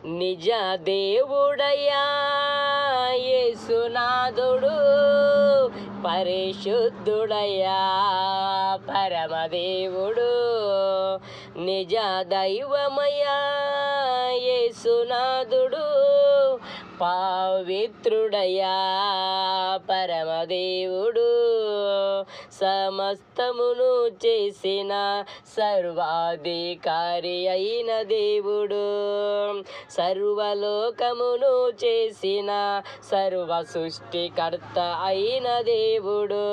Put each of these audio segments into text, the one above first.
నిజ దేవుడయ్యా యేసునాథుడు, పరిశుద్ధుడయ్యా పరమదేవుడు. నిజ దైవమయ్యా యేసునాథుడు, పవిత్రుడయ్యా పరమదేవుడు. సమస్తమును చేసిన సర్వాధికారి అయిన దేవుడు, సర్వలోకమును చేసిన సర్వ సృష్టికర్త అయిన దేవుడు,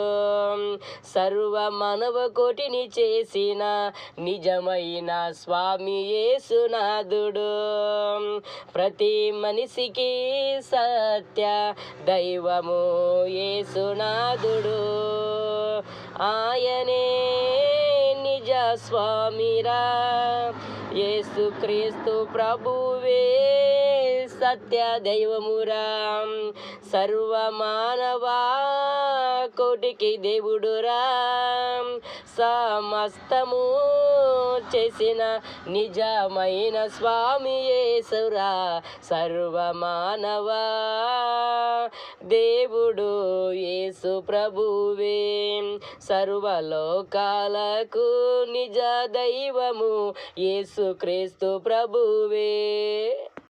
సర్వ మానవ కోటిని చేసిన నిజమైన స్వామి యేసునాథుడు. ప్రతి మనిషికి సత్య దైవము యేసునాథుడు. ఆయనే నిజ స్వామిరా, యేసుక్రీస్తు ప్రభువే సత్య దైవమురా. సర్వ మానవ కోటికి దేవుడురా, సమస్తము చేసిన నిజమైన స్వామి యేసురా. సర్వ మానవ దేవుడు యేసు ప్రభువే, సర్వలోకాలకు నిజ దైవము యేసుక్రీస్తు ప్రభువే.